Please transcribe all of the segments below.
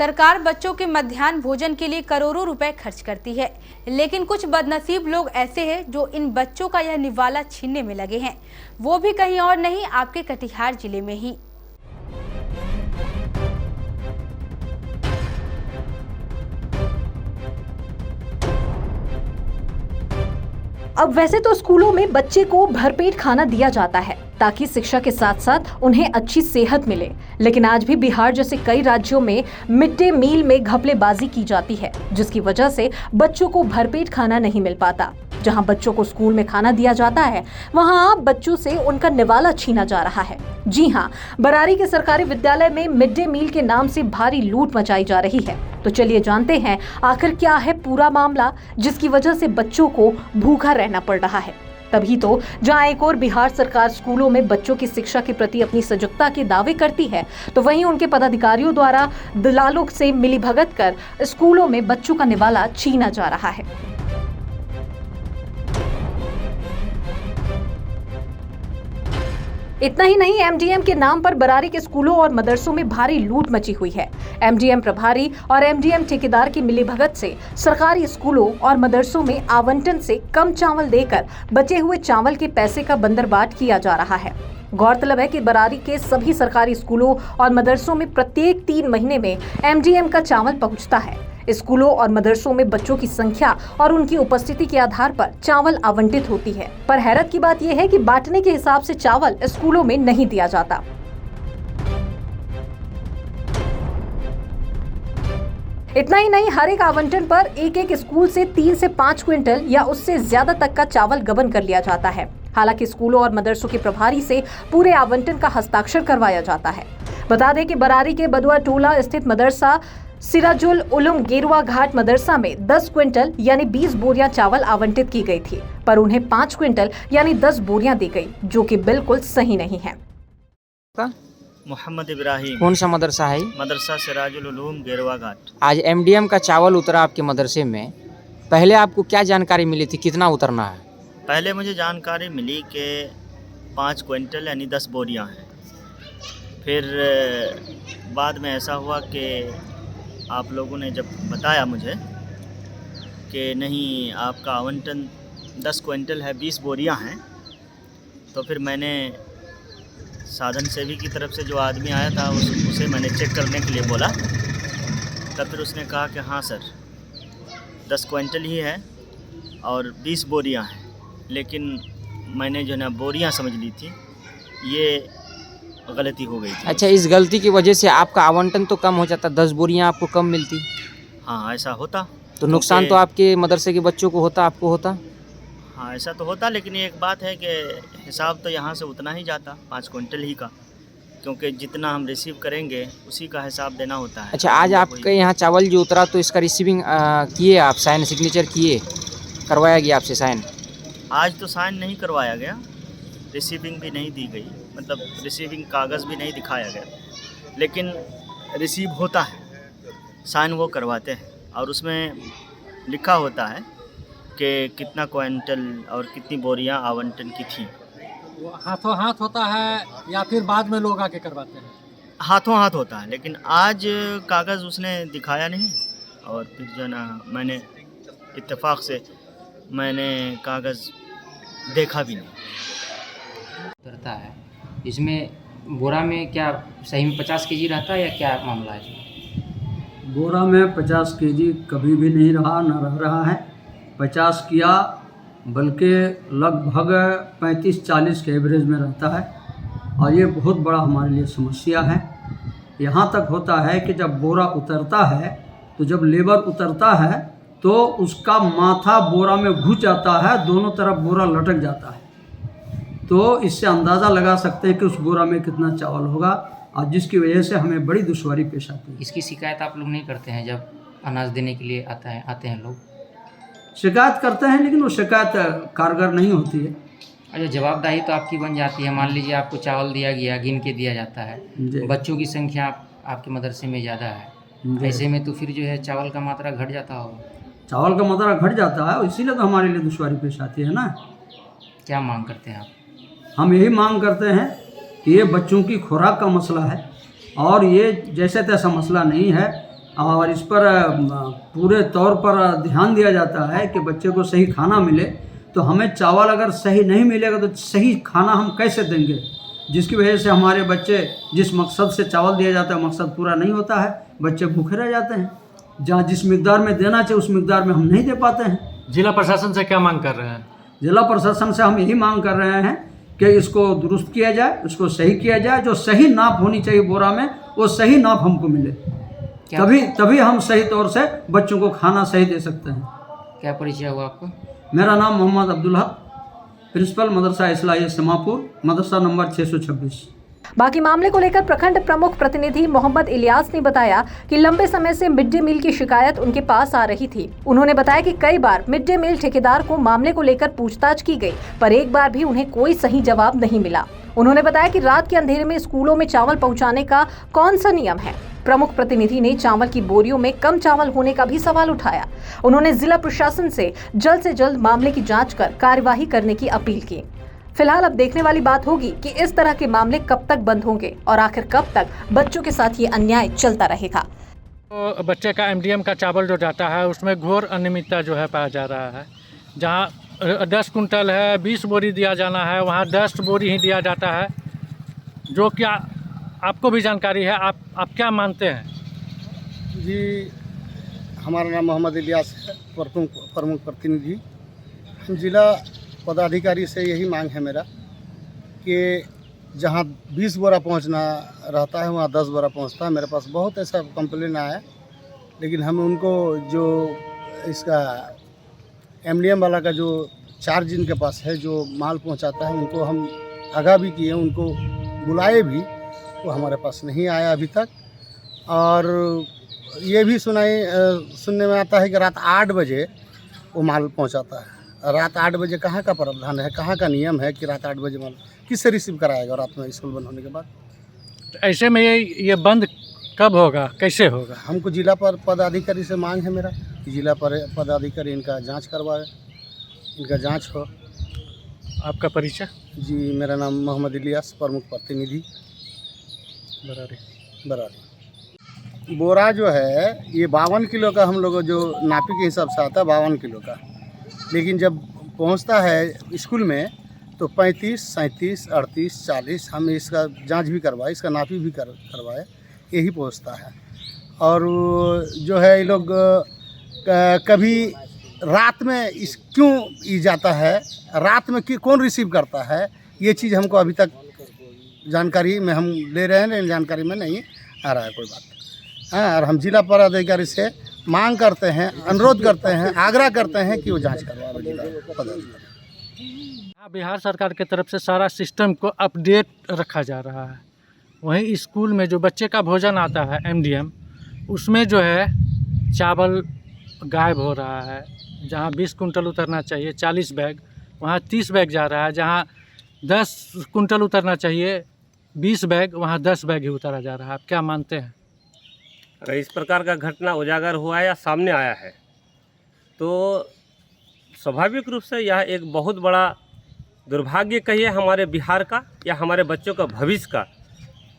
सरकार बच्चों के मध्याह्न भोजन के लिए करोड़ों रुपए खर्च करती है, लेकिन कुछ बदनसीब लोग ऐसे हैं जो इन बच्चों का यह निवाला छीनने में लगे हैं, वो भी कहीं और नहीं, आपके कटिहार जिले में ही। अब वैसे तो स्कूलों में बच्चे को भरपेट खाना दिया जाता है ताकि शिक्षा के साथ साथ उन्हें अच्छी सेहत मिले, लेकिन आज भी बिहार जैसे कई राज्यों में मिड डे मील में घपलेबाजी की जाती है, जिसकी वजह से बच्चों को भरपेट खाना नहीं मिल पाता। जहां बच्चों को स्कूल में खाना दिया जाता है, वहां बच्चों से उनका निवाला छीना जा रहा है। जी हां, बरारी के सरकारी विद्यालय में मिड डे मील के नाम से भारी लूट मचाई जा रही है। तो चलिए जानते हैं आखिर क्या है पूरा मामला, जिसकी वजह से बच्चों को भूखा रहना पड़ रहा है। तभी तो जहां एक और बिहार सरकार स्कूलों में बच्चों की शिक्षा के प्रति अपनी सजगता के दावे करती है, तो वहीं उनके पदाधिकारियों द्वारा दलालों से मिलीभगत कर स्कूलों में बच्चों का निवाला छीना जा रहा है। इतना ही नहीं, एमडीएम के नाम पर बरारी के स्कूलों और मदरसों में भारी लूट मची हुई है। एमडीएम प्रभारी और एमडीएम ठेकेदार की मिलीभगत से सरकारी स्कूलों और मदरसों में आवंटन से कम चावल देकर बचे हुए चावल के पैसे का बंदरबाट किया जा रहा है। गौरतलब है कि बरारी के सभी सरकारी स्कूलों और मदरसों में प्रत्येक 3 महीने में एमडीएम का चावल पहुंचता है। स्कूलों और मदरसों में बच्चों की संख्या और उनकी उपस्थिति के आधार पर चावल आवंटित होती है, पर हैरत की बात यह है कि बांटने के हिसाब से चावल स्कूलों में नहीं दिया जाता। इतना ही नहीं, हर एक आवंटन पर एक स्कूल से 3 से 5 क्विंटल या उससे ज्यादा तक का चावल गबन कर लिया जाता है। हालांकि स्कूलों और मदरसों के प्रभारी से पूरे आवंटन का हस्ताक्षर करवाया जाता है। बता दें कि बरारी के बदुआ टोला स्थित मदरसा सिराजुल उलूम गेरुआ घाट मदरसा में 10 क्विंटल यानी 20 बोरियां चावल आवंटित की गई थी, पर उन्हें 5 क्विंटल यानी 10 बोरियां दी गई, जो कि बिल्कुल सही नहीं है। मोहम्मद इब्राहिम। कौन सा मदरसा है? मदरसा सिराजुल उलूम गेरुआ घाट। आज एमडीएम का चावल उतरा आपके मदरसे में, पहले आपको क्या जानकारी मिली थी, कितना उतरना है? पहले मुझे जानकारी मिली कि 5 क्विंटल यानी 10 बोरियां हैं। फिर बाद में ऐसा हुआ कि आप लोगों ने जब बताया मुझे कि नहीं, आपका आवंटन 10 क्विंटल है, 20 बोरियां हैं, तो फिर मैंने साधन सेवी की तरफ से जो आदमी आया था उसे मैंने चेक करने के लिए बोला। तब फिर उसने कहा कि हाँ सर, 10 क्विंटल ही है और 20 बोरियां हैं, लेकिन मैंने जो ना बोरियां समझ ली थी, ये गलती हो गई थी। अच्छा, इस गलती की वजह से आपका आवंटन तो कम हो जाता, 10 बोरियां आपको कम मिलती। हाँ, ऐसा होता तो नुकसान तो आपके मदरसे के बच्चों को होता, आपको होता। हाँ, ऐसा तो होता, लेकिन एक बात है कि हिसाब तो यहाँ से उतना ही जाता, 5 क्विंटल ही का, क्योंकि जितना हम रिसीव करेंगे उसी का हिसाब देना होता है। अच्छा, आज आपके यहाँ चावल जो उतरा तो इसका रिसीविंग किए आप, साइन सिग्नेचर किए, करवाया गया आपसे साइन? आज तो साइन नहीं करवाया गया, रिसीविंग भी नहीं दी गई, मतलब रिसीविंग कागज़ भी नहीं दिखाया गया, लेकिन रिसीव होता है, साइन वो करवाते हैं और उसमें लिखा होता है कि कितना क्विंटल और कितनी बोरियां आवंटन की थी। वो हाथों हाथ होता है या फिर बाद में लोग आके करवाते हैं? हाथों हाथ होता है, लेकिन आज कागज़ उसने दिखाया नहीं और फिर जो ना मैंने इत्तेफाक से मैंने कागज़ देखा भी नहीं। उतरता है इसमें बोरा में, क्या सही में 50 केजी रहता है या क्या मामला है? बोरा में 50 केजी कभी भी नहीं रहा, न रह रहा है। 50 किया बल्कि लगभग 35-40 के एवरेज में रहता है, और ये बहुत बड़ा हमारे लिए समस्या है। यहाँ तक होता है कि जब बोरा उतरता है, तो जब लेबर उतरता है तो उसका माथा बोरा में घुस जाता है, दोनों तरफ बोरा लटक जाता है, तो इससे अंदाज़ा लगा सकते हैं कि उस बोरा में कितना चावल होगा, और जिसकी वजह से हमें बड़ी दुश्वारी पेश आती है। इसकी शिकायत आप लोग नहीं करते हैं जब अनाज देने के लिए आते हैं लोग? शिकायत करते हैं, लेकिन वो शिकायत कारगर नहीं होती है। अच्छा, जवाबदारी तो आपकी बन जाती है। मान लीजिए आपको चावल दिया गया, गिन के दिया जाता है, बच्चों की संख्या आपके मदरसे में ज़्यादा है, ऐसे में तो फिर जो है चावल का मात्रा घट जाता होगा। चावल का मात्रा घट जाता है, इसीलिए तो हमारे लिए दुश्वारी पेश आती है ना। क्या मांग करते हैं आप? हम यही मांग करते हैं कि ये बच्चों की खुराक का मसला है, और ये जैसे तैसा मसला नहीं है। और इस पर पूरे तौर पर ध्यान दिया जाता है कि बच्चे को सही खाना मिले। तो हमें चावल अगर सही नहीं मिलेगा तो सही खाना हम कैसे देंगे, जिसकी वजह से हमारे बच्चे जिस मकसद से चावल दिया जाता है मकसद पूरा नहीं होता है, बच्चे भूखे रह जाते हैं। जहाँ जिस मिकदार में देना चाहिए उस मिकदार में हम नहीं दे पाते हैं। जिला प्रशासन से क्या मांग कर रहे हैं? जिला प्रशासन से हम यही मांग कर रहे हैं कि इसको दुरुस्त किया जाए, इसको सही किया जाए। जो सही नाप होनी चाहिए बोरा में वो सही नाप हमको मिले, तभी हम सही तौर से बच्चों को खाना सही दे सकते हैं। क्या परिचय हुआ आपका? मेरा नाम मोहम्मद अब्दुल हक, प्रिंसिपल मदरसा इस्लाहिया समापुर, मदरसा नंबर 626। बाकी मामले को लेकर प्रखंड प्रमुख प्रतिनिधि मोहम्मद इलियास ने बताया कि लंबे समय से मिड डे मील की शिकायत उनके पास आ रही थी। उन्होंने बताया कि कई बार मिड डे मील ठेकेदार को मामले को लेकर पूछताछ की गई, पर एक बार भी उन्हें कोई सही जवाब नहीं मिला। उन्होंने बताया कि रात के अंधेरे में स्कूलों में चावल पहुंचाने का कौन सा नियम है। प्रमुख प्रतिनिधि ने चावल की बोरियों में कम चावल होने का भी सवाल उठाया। उन्होंने जिला प्रशासन से जल्द मामले की जांच कर कार्यवाही करने की अपील की। फिलहाल अब देखने वाली बात होगी कि इस तरह के मामले कब तक बंद होंगे और आखिर कब तक बच्चों के साथ ये अन्याय चलता रहेगा। तो बच्चे का MDM का चावल जो जाता है उसमें घोर अनियमितता जो है पाया जा रहा है। जहाँ 10 कुंटल है 20 बोरी दिया जाना है, वहाँ 10 बोरी ही दिया जाता है। जो क्या आपको भी जानकारी है, आप क्या मानते हैं? जी, हमारा नाम मोहम्मद इलियास है, प्रमुख प्रतिनिधि। हम जिला पदाधिकारी से यही मांग है मेरा कि जहाँ 20 बोरा पहुँचना रहता है वहाँ 10 बोरा पहुँचता है। मेरे पास बहुत ऐसा कंप्लेन आया, लेकिन हम उनको जो इसका MDM वाला का जो चार्ज जिनके पास है जो माल पहुँचाता है उनको हम आगाह भी किए, उनको बुलाए भी, वो हमारे पास नहीं आया अभी तक। और ये भी सुनने में आता है कि रात 8 बजे वो माल पहुँचाता है। रात 8 बजे कहाँ का प्रावधान है, कहाँ का नियम है कि रात 8 बजे माल किससे रिसीव कराएगा रात में स्कूल बंद होने के बाद? ऐसे में ये बंद कब होगा, कैसे होगा? हमको जिला पर पदाधिकारी से मांग है मेरा कि जिला पर पदाधिकारी इनका जांच करवाए, इनका जांच हो। आपका परिचय? जी, मेरा नाम मोहम्मद इलियास, प्रमुख प्रतिनिधि बरारी। बोरा जो है ये 52 किलो का हम लोग जो नापी के हिसाब से आता है 52 किलो का, लेकिन जब पहुंचता है स्कूल में तो 35, 37, 38, 40 हम इसका जांच भी करवाए, इसका नापी भी करवाए, यही पहुंचता है। और जो है ये लोग कभी रात में क्यों ये जाता है, रात में कौन रिसीव करता है, ये चीज़ हमको अभी तक जानकारी में हम ले रहे हैं, लेकिन जानकारी में नहीं आ रहा है कोई बात। हाँ, और हम जिला पदाधिकारी से मांग करते हैं, अनुरोध करते हैं, आग्रह करते हैं कि वो जांच करवाए जिला पदाधिकारी। बिहार सरकार की तरफ से सारा सिस्टम को अपडेट रखा जा रहा है। वहीं स्कूल में जो बच्चे का भोजन आता है MDM, उसमें जो है चावल गायब हो रहा है। जहाँ 20 कुंटल उतरना चाहिए 40 बैग, वहाँ 30 बैग जा रहा है। जहाँ 10 कुंटल उतरना चाहिए 20 बैग, वहाँ 10 बैग ही उतारा जा रहा है। आप क्या मानते हैं? अगर इस प्रकार का घटना उजागर हुआ है या सामने आया है तो स्वाभाविक रूप से यह एक बहुत बड़ा दुर्भाग्य कहिए हमारे बिहार का या हमारे बच्चों का भविष्य का।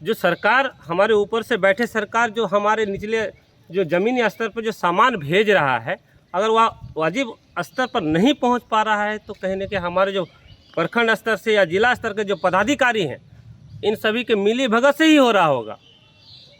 जो सरकार हमारे ऊपर से बैठे सरकार जो हमारे निचले जो ज़मीनी स्तर पर जो सामान भेज रहा है, अगर वह वाजिब स्तर पर नहीं पहुंच पा रहा है तो कहीं न कहीं हमारे जो प्रखंड स्तर से या जिला स्तर के जो पदाधिकारी हैं, इन सभी के मिली भगत से ही हो रहा होगा।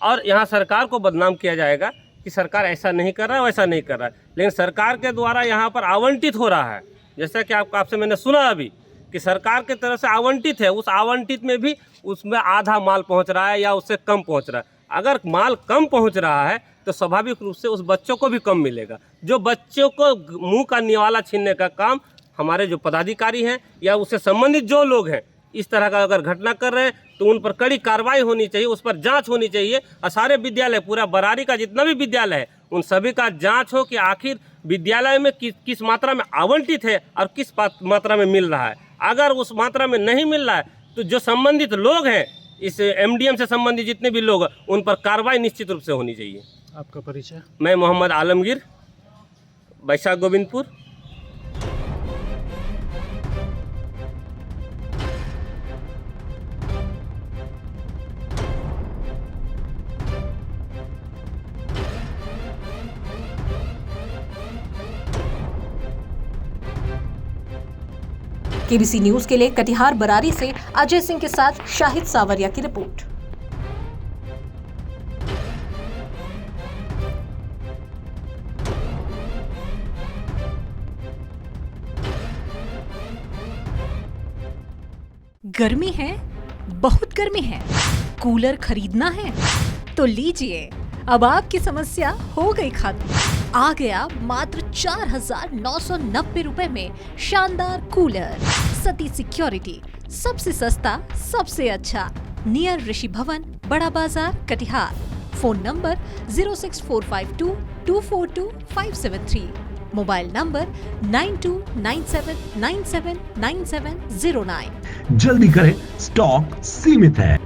और यहाँ सरकार को बदनाम किया जाएगा कि सरकार ऐसा नहीं कर रहा है, वैसा नहीं कर रहा है। लेकिन सरकार के द्वारा यहाँ पर आवंटित हो रहा है, जैसा कि आपसे मैंने सुना अभी कि सरकार की तरफ से आवंटित है, उस आवंटित में भी उसमें आधा माल पहुँच रहा है या उससे कम पहुँच रहा है। अगर माल कम पहुँच रहा है तो स्वाभाविक रूप से उस बच्चों को भी कम मिलेगा। जो बच्चों को मुँह का निवाला छीनने का काम हमारे जो पदाधिकारी हैं या उससे संबंधित जो लोग हैं इस तरह का अगर घटना कर रहे हैं तो उन पर कड़ी कार्रवाई होनी चाहिए, उस पर जांच होनी चाहिए। और सारे विद्यालय, पूरा बरारी का जितना भी विद्यालय है, उन सभी का जांच हो कि आखिर विद्यालय में किस मात्रा में आवंटित है और किस मात्रा में मिल रहा है। अगर उस मात्रा में नहीं मिल रहा है तो जो संबंधित लोग हैं, इस MDM से संबंधित जितने भी लोग हैं, उन पर कार्रवाई निश्चित रूप से होनी चाहिए। आपका परिचय? मैं मोहम्मद आलमगीर, बैसाख गोविंदपुर। केबीसी न्यूज के लिए कटिहार बरारी से अजय सिंह के साथ शाहिद सावरिया की रिपोर्ट। गर्मी है, बहुत गर्मी है, कूलर खरीदना है तो लीजिए, अब आपकी समस्या हो गई खत्म। आ गया मात्र 4,990 रुपए में शानदार कूलर। सती सिक्योरिटी, सबसे सस्ता, सबसे अच्छा, नियर ऋषि भवन, बड़ा बाजार, Katihar. Phone number 06452242573, mobile number 9297979709। जल्दी करें, स्टॉक सीमित है।